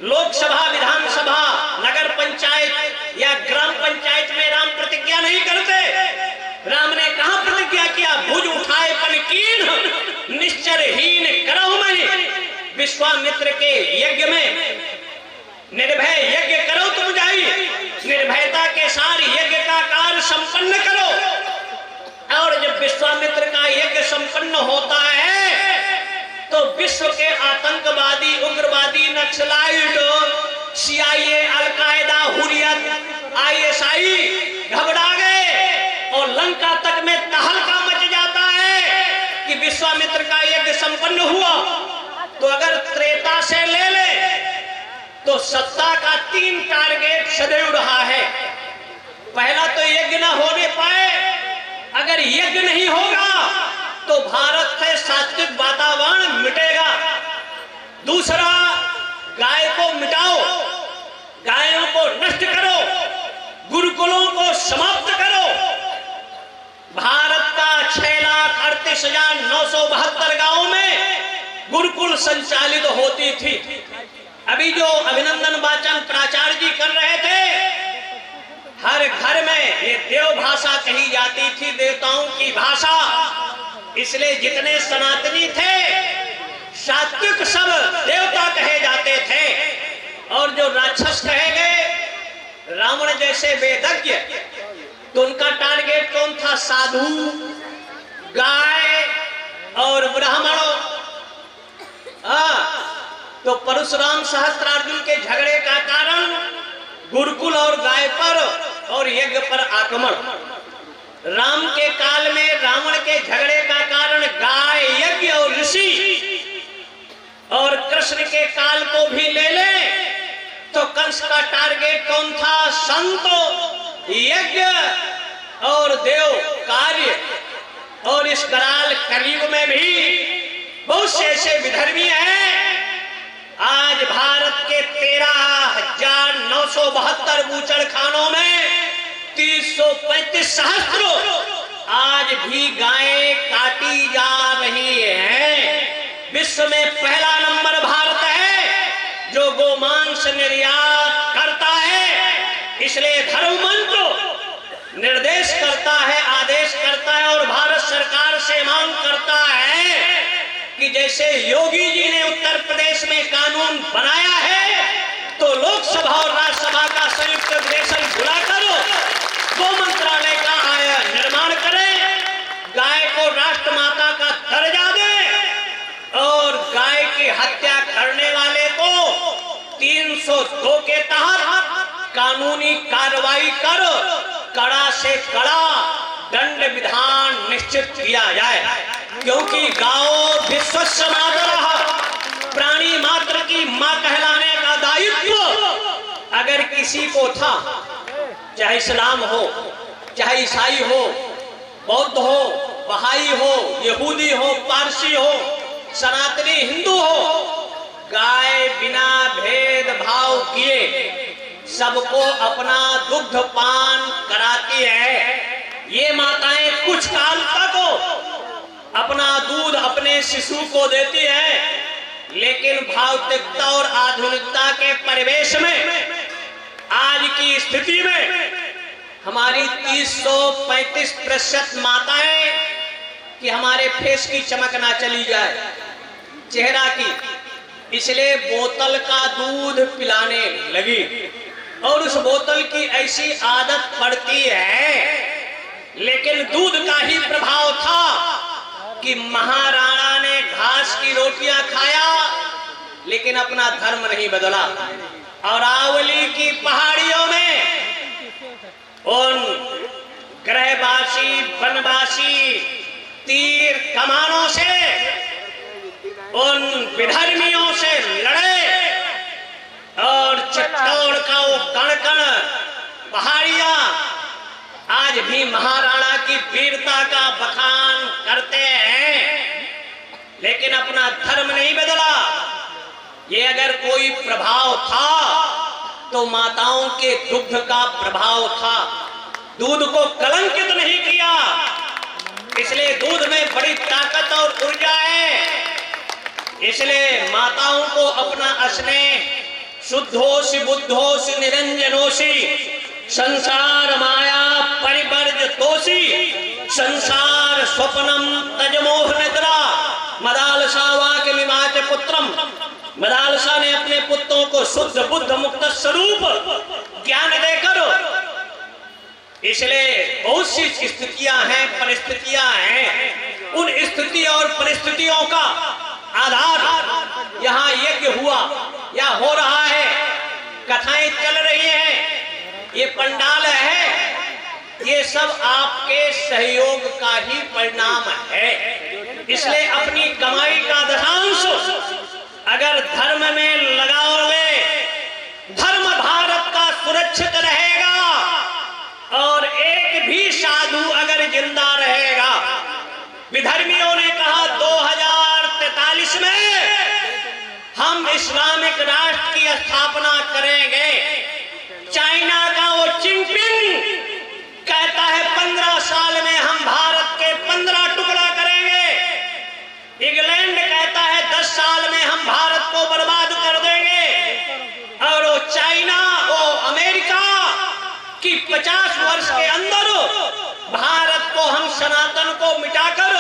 लोकसभा, विधानसभा, नगर पंचायत या ग्राम पंचायत में राम प्रतिज्ञा नहीं करते। राम ने कहा प्रतिज्ञा किया, भुज उठाए पनकीन निश्चरहीन करहु मैं। विश्वामित्र के यज्ञ में निर्भय यज्ञ करो तुम जाई, निर्भयता के साथ यज्ञ का कार्य संपन्न करो। और जब विश्वामित्र का यज्ञ संपन्न होता है तो विश्व के आतंकवादी, उग्रवादी, naxalite, CIA, al Qaeda, Hurriyat, ISI घबरा गए और लंका तक में तहलका मच जाता है कि विश्वामित्र का यज्ञ संपन्न हुआ। तो अगर त्रेता से ले ले तो सत्ता का 3 टारगेट सदैव रहा है। पहला तो यज्ञ ना होने पाए, अगर यज्ञ नहीं होगा तो भारत से सात्विक वातावरण मिटेगा। दूसरा, गाय को मिटाओ, गायों को नष्ट करो, गुरुकुलों को समाप्त करो। भारत का 6,38,972 गांवों में गुरुकुल संचालित होती थी। अभी जो अभिनंदन वाचन प्राचार्य जी कर रहे थे, हर घर में ये देव भाषा कही जाती थी, देवताओं की भाषा। इसलिए जितने सनातनी थे सात्विक सब देवता कहे जाते थे, और जो राक्षस कहे गए रावण जैसे वेदज्ञ, तो उनका टारगेट कौन था? साधु, गाय और ब्राह्मणों। तो परशुराम सहस्त्रार्जुन के झगड़े का कारण गुरुकुल और गाय पर और यज्ञ पर आक्रमण। राम के काल में रावण के झगड़े का कारण गाय, यज्ञ और ऋषि। और कृष्ण के काल को भी ले ले तो कंस का टारगेट कौन था? संत, यज्ञ और देव कार्य। और इस कराल कलयुग में भी बहुत से ऐसे विधर्मी हैं। आज भारत के 13,972 बूचड़ खानों में 335 सहस्त्र आज भी गायें काटी जा रही हैं। विश्व में पहला नंबर भारत है जो गोमांस निर्यात करता है। इसलिए धर्म मंत्र निर्देश करता है, आदेश करता है और भारत सरकार से मांग करता है कि जैसे योगी जी ने उत्तर प्रदेश में कानून बनाया है तो लोकसभा और राज्यसभा का संयुक्त अधिवेशन बुलाकर गो मंत्रालय का निर्माण करें, गाय को राष्ट्र माता का दर्जा दे और गाय की हत्या करने वाले को 302 के तहत कानूनी कार्रवाई कर कड़ा से कड़ा दंड विधान निश्चित किया जाए। क्योंकि गाओ विश्वस्य मातरः, प्राणी मात्र की मां कहलाने का दायित्व अगर किसी को था, चाहे इस्लाम हो, चाहे ईसाई हो, बौद्ध हो, बहाई हो, यहूदी हो, पारसी हो, सनातनी हिंदू हो, गाय बिना भेदभाव किए सबको अपना दुग्ध पान कराती है। ये माताएं कुछ काल तक अपना दूध अपने शिशु को देती है, लेकिन भौतिकता और आधुनिकता के परिवेश में आज की स्थिति में हमारी 30-35% माताएं कि हमारे फेस की चमक ना चली जाए, चेहरा की, इसलिए बोतल का दूध पिलाने लगी। और उस बोतल की ऐसी आदत पड़ती है। लेकिन दूध का ही प्रभाव था कि महाराणा ने घास की रोटियां खाया लेकिन अपना धर्म नहीं बदला। और अरावली की पहाड़ियों में उन ग्रहवासी वनवासी तीर कमानों से उन विधर्मियों से लड़े और चित्तौड़ का वो कण कण पहाड़ियां आज भी महाराणा की वीरता का बखान करते हैं, लेकिन अपना धर्म नहीं बदला। ये अगर कोई प्रभाव था तो माताओं के दुग्ध का प्रभाव था। दूध को कलंकित नहीं किया, इसलिए दूध में बड़ी ताकत और ऊर्जा है। इसलिए माताओं को अपना स्नेह शुद्धोषि बुद्धोषि निरंजनोषि संसार माया परिवर्ज तोषि संसार स्वप्नम तजमोह निद्रा मदालसा वाक्य मिमाच पुत्रम। मदालसा ने अपने पुत्रों को शुद्ध बुद्ध मुक्त स्वरूप ज्ञान देकर, इसलिए बहुत सी स्थितियां हैं, परिस्थितियां हैं। उन स्थिति और परिस्थितियों का आधार यहाँ यज्ञ हुआ या हो रहा है, कथाएं चल रही हैं, ये पंडाल है, ये सब आपके सहयोग का ही परिणाम है। इसलिए अपनी कमाई का दशांश अगर धर्म में लगाओगे, धर्म भारत का सुरक्षित रहेगा। और एक भी साधु अगर जिंदा रहेगा, विधर्मियों ने कहा 2043 में हम इस्लामिक राष्ट्र की स्थापना करेंगे। चाइना का वो चिंगपिंग कहता है 15 साल में हम भारत के 15 टुकड़ा करेंगे। इंग्लैंड कहता है 10 साल में हम भारत को बर्बाद कर देंगे। और वो चाइना, वो अमेरिका की 50 वर्ष के अंदर भारत को हम सनातन को मिटाकर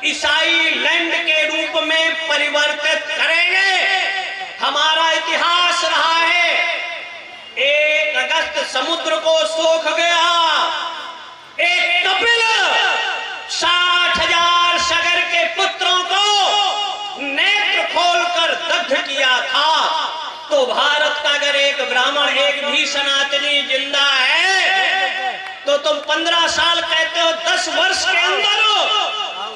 ईसाई लैंड के रूप में परिवर्तित करेंगे। हमारा इतिहास रहा है, 1 अगस्त समुद्र को सोख गया, एक कपिल 60,000 सगर के पुत्रों को नेत्र खोलकर दग्ध किया था। तो भारत का अगर एक ब्राह्मण, एक भी सनातनी जिंदा है तो तुम 15 साल कहते हो, 10 वर्ष के अंदर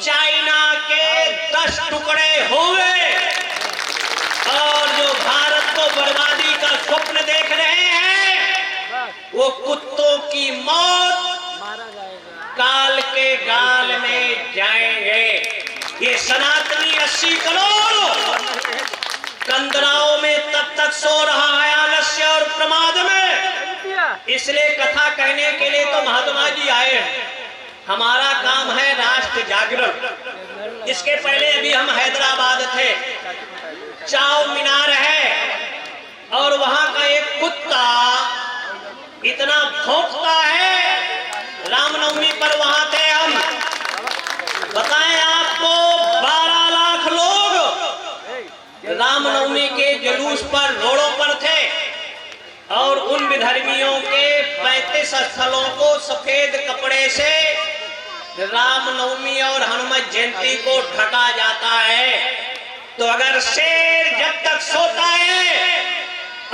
चाइना के 10 टुकड़े हुए। और जो भारत को बर्बादी का स्वप्न देख रहे हैं, वो कुत्तों की मौत काल के गाल में जाएंगे। ये सनातनी 80 करोड़ कंदराओं में तब तक सो रहा है आलस्य और प्रमाद में। इसलिए कथा कहने के लिए तो महात्मा जी आए हैं। हमारा काम है राष्ट्र जागरण। इसके पहले अभी हम हैदराबाद थे, चाव मीनार है और वहां का एक कुत्ता इतना भौंकता है। रामनवमी पर वहां थे हम, बताएं आपको 12 लाख लोग रामनवमी के जुलूस पर रोडों पर थे और उन विधर्मियों के 35 स्थलों को सफेद कपड़े से रामनवमी और हनुमान जयंती को ढका जाता है। तो अगर शेर जब तक सोता है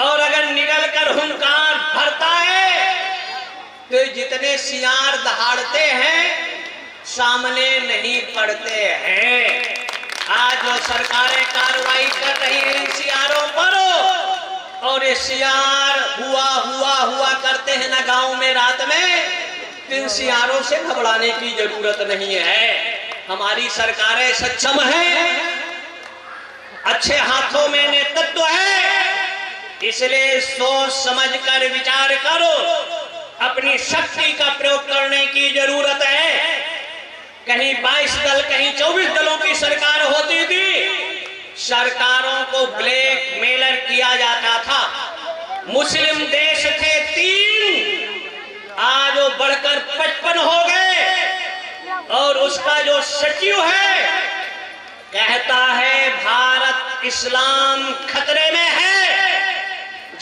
और अगर निगल कर हुंकार भरता है तो जितने सियार दहाड़ते हैं सामने नहीं पड़ते हैं। आज जो सरकारें कार्रवाई कर रही है इन सियारों पर, और ये सियार हुआ करते हैं ना गांव में रात में, इन सियारों से घबराने की जरूरत नहीं है। हमारी सरकारें सक्षम हैं, अच्छे हाथों में नेतृत्व है, इसलिए सोच समझकर विचार करो। अपनी शक्ति का प्रयोग करने की जरूरत है। कहीं 22 दल, कहीं 24 दलों की सरकार होती थी, सरकारों को ब्लैक मेलर किया जाता था। मुस्लिम देश थे 3, आज वो बढ़कर 55 हो गए। और उसका जो सचिव है कहता है भारत इस्लाम खतरे में है।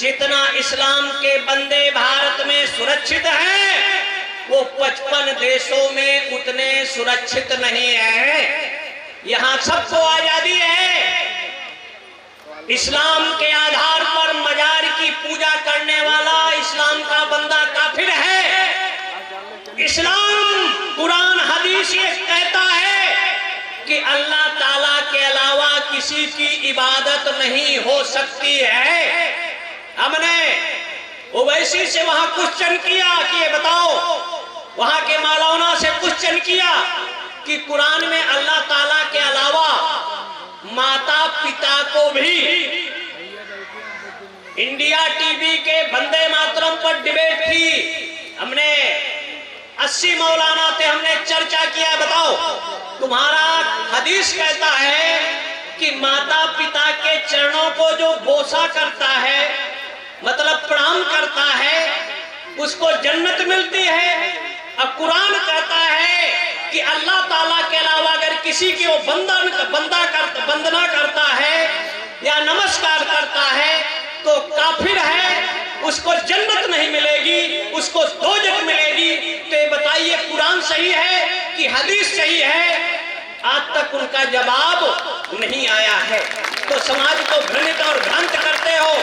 जितना इस्लाम के बंदे भारत में सुरक्षित हैं, वो 55 देशों में उतने सुरक्षित नहीं है। यहाँ सबको आजादी है। इस्लाम के आधार पर मजार की पूजा करने वाला इस्लाम का बंदा काफिर है। इस्लाम कुरान हदीस ये कहता है कि अल्लाह ताला के अलावा किसी की इबादत नहीं हो सकती है। हमने ओवैसी से वहां क्वेश्चन किया कि ये बताओ, वहां के मौलाना से क्वेश्चन किया कि कुरान में अल्लाह ताला के अलावा माता पिता को भी, इंडिया टीवी के वंदे मातरम पर डिबेट थी, हमने 80 मौलाना थे, हमने चर्चा किया, बताओ तुम्हारा हदीस कहता है कि माता पिता के चरणों को जो बोसा करता है, मतलब प्रणाम करता है, उसको जन्नत मिलती है। अब कुरान कहता है कि अल्लाह ताला के अलावा अगर किसी की वो वंदना करता है या नमस्कार करता है तो काफिर है, उसको जन्नत नहीं मिलेगी, उसको दोजख मिलेगी। तो ये बताइए कुरान सही है कि हदीस सही है? आज तक उनका जवाब नहीं आया है। तो समाज को भ्रमित और भ्रांत करते हो।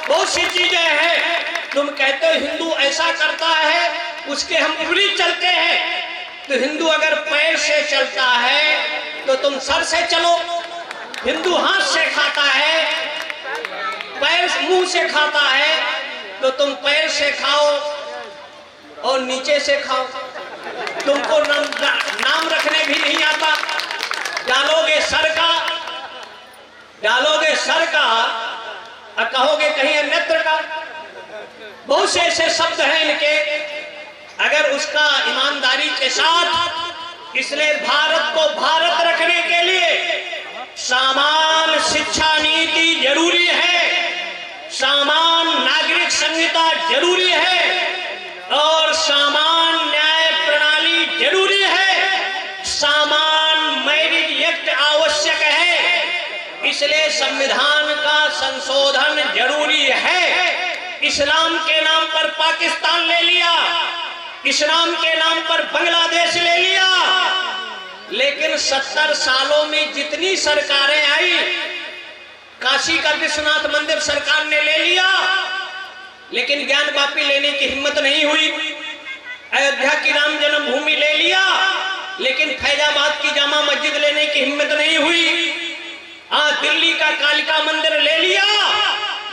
बहुत सी चीजें हैं, तुम कहते हो हिंदू ऐसा करता है, उसके हम विपरीत चलते हैं। तो हिंदू अगर पैर से चलता है तो तुम सर से चलो। हिंदू हाथ से खाता है, पैर मुंह से खाता है, तो तुम पैर से खाओ और नीचे से खाओ। तुमको नाम रखने भी नहीं आता। डालोगे सर का और कहोगे कहीं अन्यत्र का। बहुत से ऐसे शब्द हैं इनके, अगर उसका ईमानदारी के साथ, इसलिए भारत को भारत रखने के लिए समान शिक्षा नीति जरूरी है, समान नागरिक संहिता जरूरी है और समान न्याय प्रणाली जरूरी है, समान मैरिज एक्ट आवश्यक है। इसलिए संविधान का संशोधन जरूरी है। इस्लाम के नाम पर पाकिस्तान ले लिया, इस्लाम के नाम पर बांग्लादेश ले लिया, लेकिन 70 सालों में जितनी सरकारें आई, काशी का विश्वनाथ मंदिर सरकार ने ले लिया, लेकिन ज्ञान वापी लेने की हिम्मत नहीं हुई। अयोध्या की राम जन्मभूमि ले लिया, लेकिन फैजाबाद की जामा मस्जिद लेने की हिम्मत नहीं हुई। दिल्ली का कालिका मंदिर ले लिया,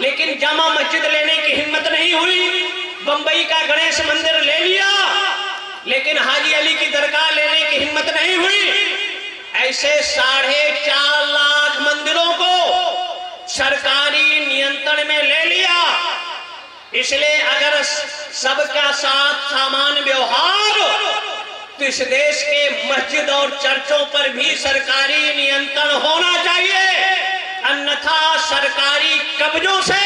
लेकिन जामा मस्जिद लेने की हिम्मत नहीं हुई। बंबई का गणेश मंदिर ले लिया, लेकिन हाजी अली की दरगाह लेने की हिम्मत नहीं हुई। ऐसे 4.5 लाख मंदिरों को सरकारी नियंत्रण में ले लिया। इसलिए अगर सबका साथ समान व्यवहार, तो इस देश के मस्जिद और चर्चों पर भी सरकारी नियंत्रण होना चाहिए। अन्यथा सरकारी कब्जों से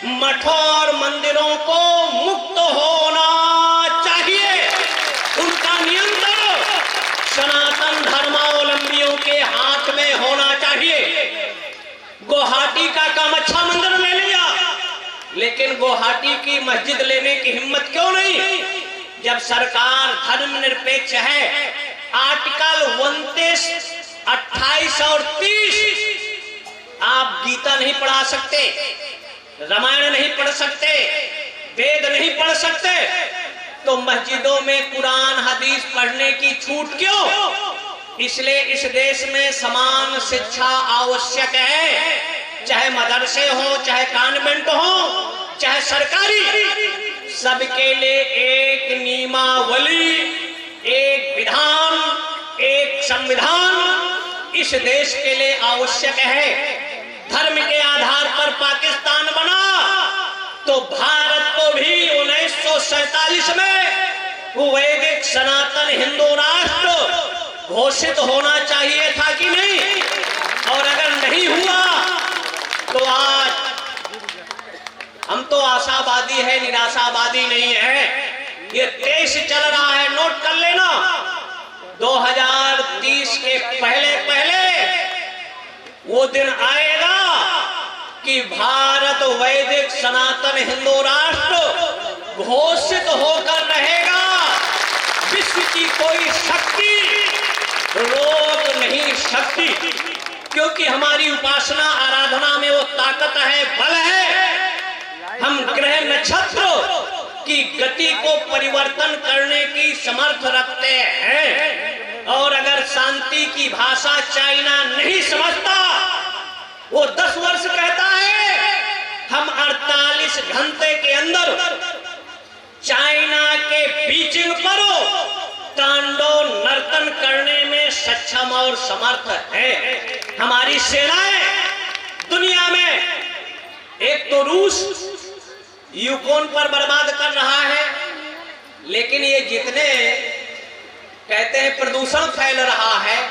मठों और मंदिरों को मुक्त होना चाहिए। उनका नियंत्रण सनातन धर्मावलंबियों के हाथ में होना चाहिए। गुवाहाटी का कामाख्या मंदिर ले लिया, लेकिन गुवाहाटी की मस्जिद लेने की हिम्मत क्यों नहीं? जब सरकार धर्मनिरपेक्ष है। आर्टिकल 29, 28 और 30, आप गीता नहीं पढ़ा सकते, रामायण नहीं पढ़ सकते, वेद नहीं पढ़ सकते, तो मस्जिदों में कुरान हदीस पढ़ने की छूट क्यों? इसलिए इस देश में समान शिक्षा आवश्यक है, चाहे मदरसे हो, चाहे कॉन्वेंट हो, चाहे सरकारी। सबके लिए एक नियमावली, एक विधान, एक संविधान इस देश के लिए आवश्यक है। धर्म के आधार पर पाकिस्तान बना, तो भारत को भी 1947 में वैदिक सनातन हिंदू राष्ट्र घोषित होना चाहिए था कि नहीं? और अगर नहीं हुआ तो आज हम तो आशावादी है, निराशावादी नहीं है। ये देश चल रहा है, नोट कर लेना, 2030 के पहले वो दिन आएगा कि भारत वैदिक सनातन हिंदू राष्ट्र घोषित होकर रहेगा। विश्व की कोई शक्ति रोक नहीं सकती, क्योंकि हमारी उपासना आराधना में वो ताकत है, बल है। हम ग्रह नक्षत्र की गति को परिवर्तन करने की समर्थ रखते हैं। और अगर शांति की भाषा चाइना नहीं समझता, वो 10 वर्ष कहता है, हम 48 घंटे के अंदर चाइना के बीजिंग पर तांडव नर्तन करने में सक्षम और समर्थ है। हमारी सेनाएं दुनिया में, एक तो रूस यूक्रेन पर बर्बाद कर रहा है, लेकिन ये जितने कहते हैं प्रदूषण फैल रहा है,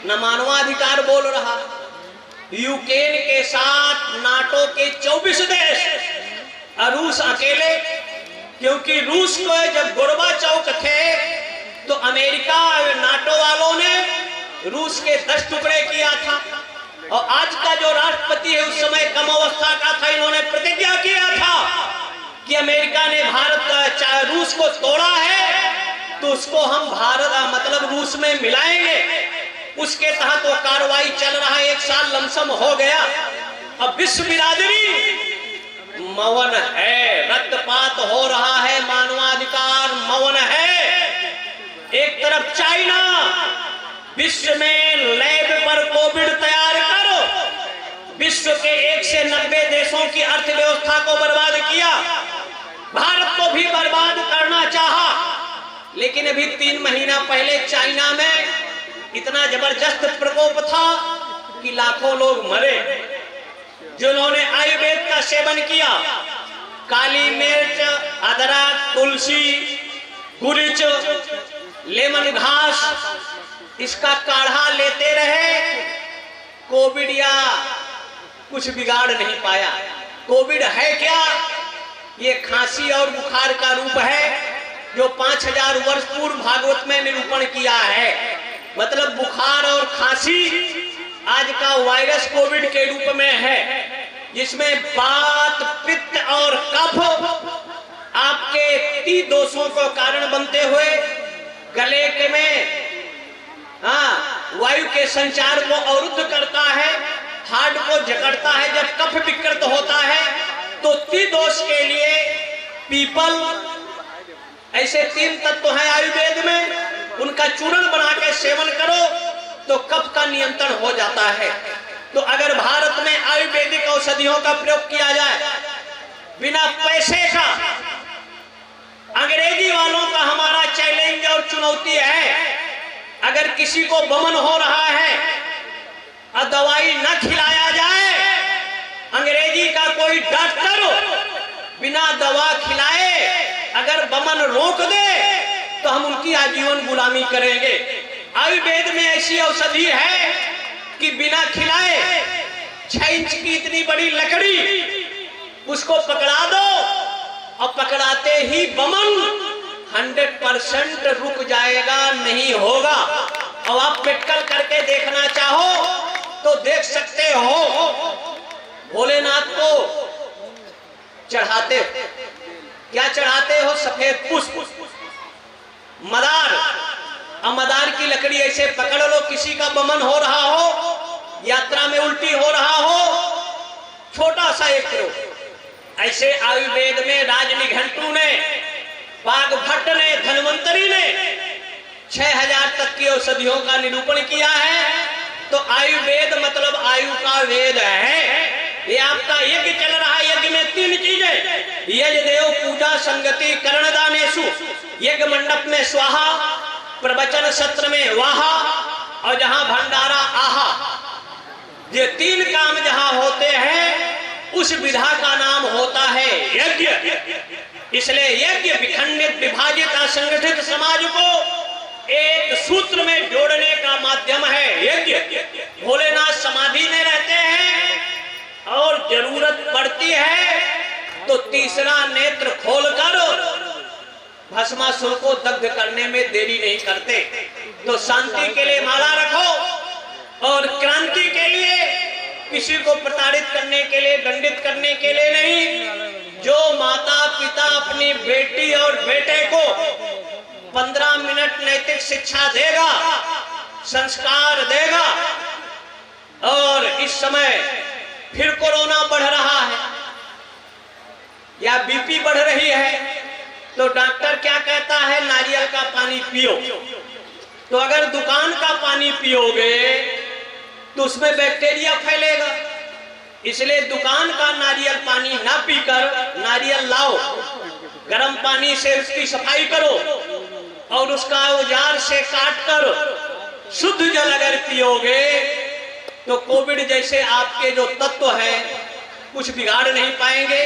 न मानवाधिकार बोल रहा। यूक्रेन के साथ नाटो के 24 देश और रूस अकेले, क्योंकि रूस को जब गोरबाचौक थे तो अमेरिका और नाटो वालों ने रूस के 10 टुकड़े किया था। और आज का जो राष्ट्रपति है उस समय कम अवस्था का था, इन्होंने प्रतिज्ञा किया था कि अमेरिका ने रूस को तोड़ा है तो उसको हम मतलब रूस में मिलाएंगे। उसके तहत वो कार्रवाई चल रहा है, 1 साल लमसम हो गया। अब विश्व बिरादरी मौन है, रक्तपात हो रहा है, मानवाधिकार मौन है। एक तरफ चाइना विश्व में लैब पर कोविड तैयार करो, विश्व के 1 से 90 देशों की अर्थव्यवस्था को बर्बाद किया, भारत को भी बर्बाद करना चाहा। लेकिन अभी 3 महीना पहले चाइना में इतना जबरदस्त प्रकोप था कि लाखों लोग मरे। जिन्होंने आयुर्वेद का सेवन किया, काली मिर्च, अदरक, तुलसी, गुरिच, लेमन घास, इसका काढ़ा लेते रहे, कोविड या कुछ बिगाड़ नहीं पाया। कोविड है क्या? ये खांसी और बुखार का रूप है, जो 5000 वर्ष पूर्व भागवत में निरूपण किया है। मतलब बुखार और खांसी आज का वायरस कोविड के रूप में है, जिसमें वात, पित्त और कफ आपके 30 दोषों को कारण बनते हुए गले के में वायु के संचार को अवरुद्ध करता है, हार्ट को जकड़ता है। जब कफ विकृत होता है तो 30 दोष के लिए पीपल, ऐसे 3 तत्व हैं आयुर्वेद में, उनका चूर्ण बना के सेवन करो तो कफ का नियंत्रण हो जाता है। तो अगर भारत में आयुर्वेदिक औषधियों का प्रयोग किया जाए बिना पैसे का, अंग्रेजी वालों का हमारा चैलेंज और चुनौती है, अगर किसी को वमन हो रहा है और दवाई न खिलाया जाए, अंग्रेजी का कोई डॉक्टर बिना दवा खिलाए अगर वमन रोक दे तो हम उनकी आजीवन गुलामी करेंगे। आयुर्वेद में ऐसी औषधि है कि बिना खिलाए 6 इंच की इतनी बड़ी लकड़ी उसको पकड़ा दो और पकड़ाते ही वमन 100% रुक जाएगा, नहीं होगा। अब आप मेडिकल करके देखना चाहो तो देख सकते हो। भोलेनाथ को चढ़ाते, क्या चढ़ाते हो? सफेद पुष्प, मदार। अब मदार की लकड़ी ऐसे पकड़ लो, किसी का वमन हो रहा हो, यात्रा में उल्टी हो रहा हो, छोटा सा एक करो। ऐसे आयुर्वेद में राजनिघंटू ने, वाग्भट्ट ने, धन्वंतरी ने 6000 तक की औषधियों का निरूपण किया है। तो आयुर्वेद मतलब आयु का वेद है। ये आपका यज्ञ चल रहा है, यज्ञ में 3 चीजें, यज्ञ देव पूजा संगति कर्णदानेषु। यज्ञ मंडप में स्वाहा, प्रवचन सत्र में वाहा, और जहां भंडारा आहा। ये 3 काम जहां होते हैं उस विधा का नाम होता है यज्ञ। इसलिए यज्ञ विखंडित, विभाजित, असंगठित समाज को एक सूत्र में जोड़ने का माध्यम है यज्ञ। भोलेनाथ समाधि में रहते हैं और जरूरत पड़ती है तो तीसरा नेत्र खोलकर भस्मासुर को दग्ध करने में देरी नहीं करते। तो शांति के लिए माला रखो और क्रांति के लिए किसी को प्रताड़ित करने के लिए, दंडित करने के लिए नहीं। जो माता पिता अपनी बेटी और बेटे को 15 मिनट नैतिक शिक्षा देगा, संस्कार देगा, और इस समय फिर कोरोना बढ़ रहा है या बीपी बढ़ रही है, तो डॉक्टर क्या कहता है, नारियल का पानी पियो। तो अगर दुकान का पानी पियोगे तो उसमें बैक्टीरिया फैलेगा, इसलिए दुकान का नारियल पानी ना पीकर नारियल लाओ, गर्म पानी से उसकी सफाई करो और उसका औजार से काट कर शुद्ध जल अगर पियोगे तो कोविड जैसे आपके जो तत्व हैं कुछ बिगाड़ नहीं पाएंगे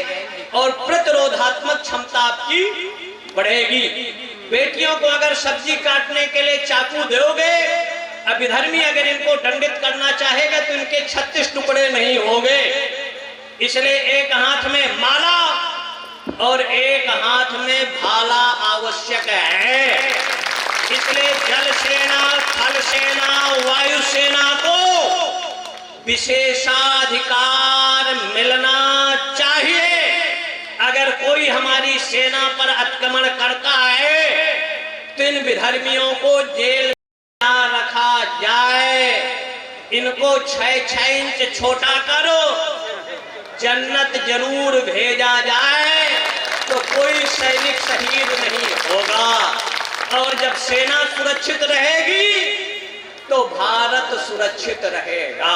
और प्रतिरोधात्मक क्षमता आपकी बढ़ेगी। बेटियों को अगर सब्जी काटने के लिए चाकू दोगे, अभिधर्मी अगर इनको दंडित करना चाहेगा तो इनके 36 टुकड़े नहीं होंगे। इसलिए एक हाथ में माला और एक हाथ में भाला आवश्यक है। इसलिए जल सेना, थल सेना, वायु सेना को विशेषाधिकार मिलना चाहिए। अगर कोई हमारी सेना पर आक्रमण करता है तो इन विधर्मियों को जेल में रखा जाए, इनको 6-6 इंच छोटा करो, जन्नत जरूर भेजा जाए, तो कोई सैनिक शहीद नहीं होगा। और जब सेना सुरक्षित रहेगी तो भारत सुरक्षित रहेगा।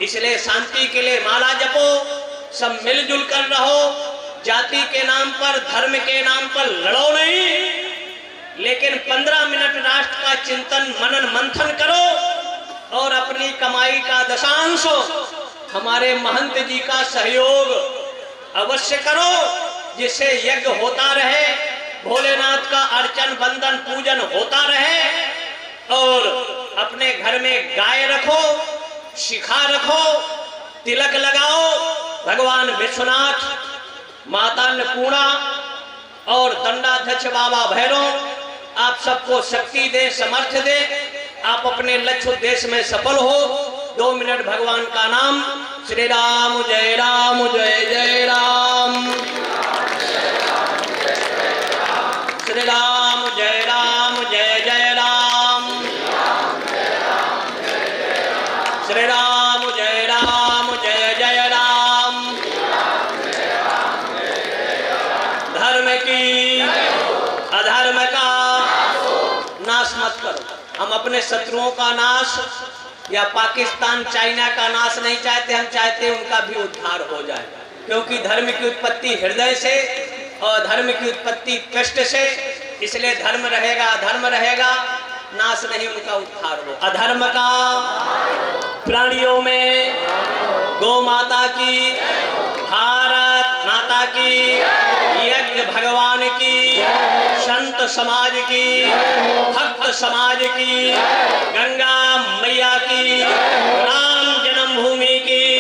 इसलिए शांति के लिए माला जपो, सब मिलजुल कर रहो, जाति के नाम पर, धर्म के नाम पर लड़ो नहीं, लेकिन 15 मिनट राष्ट्र का चिंतन मनन मंथन करो और अपनी कमाई का दशांश हमारे महंत जी का सहयोग अवश्य करो, जिससे यज्ञ होता रहे, भोलेनाथ का अर्चन वंदन पूजन होता रहे। और अपने घर में गाय रखो, शिखा रखो, तिलक लगाओ, भगवान विश्वनाथ, माता अन्नपूर्णा और दंडाध्यक्ष बाबा भैरव आप सबको शक्ति दे, समर्थ दे, आप अपने लक्ष्य उद्देश्य में सफल हो। 2 मिनट भगवान का नाम, श्री राम जय राम जय जय राम, श्री राम जय राम जय जय राम, श्री राम जय राम जय जय राम। धर्म की अधर्म का नाश मत करो। हम अपने शत्रुओं का नाश या पाकिस्तान चाइना का नाश नहीं चाहते, हम चाहते उनका भी उद्धार हो जाए, क्योंकि धर्म की उत्पत्ति हृदय से और धर्म की उत्पत्ति कष्ट से। इसलिए धर्म रहेगा, धर्म रहेगा, नाश नहीं, उनका उद्धार हो। अधर्म का प्राणियों में गौ माता की, भारत माता की, यज्ञ भगवान की, संत समाज की, भक्त समाज की, गंगा मैया की, राम जन्मभूमि की,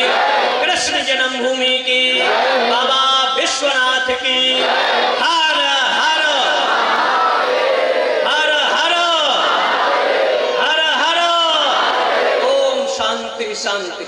कृष्ण जन्मभूमि की, बाबा विश्वनाथ की, हर हर हर हर हर हर। ओम शांति शांति।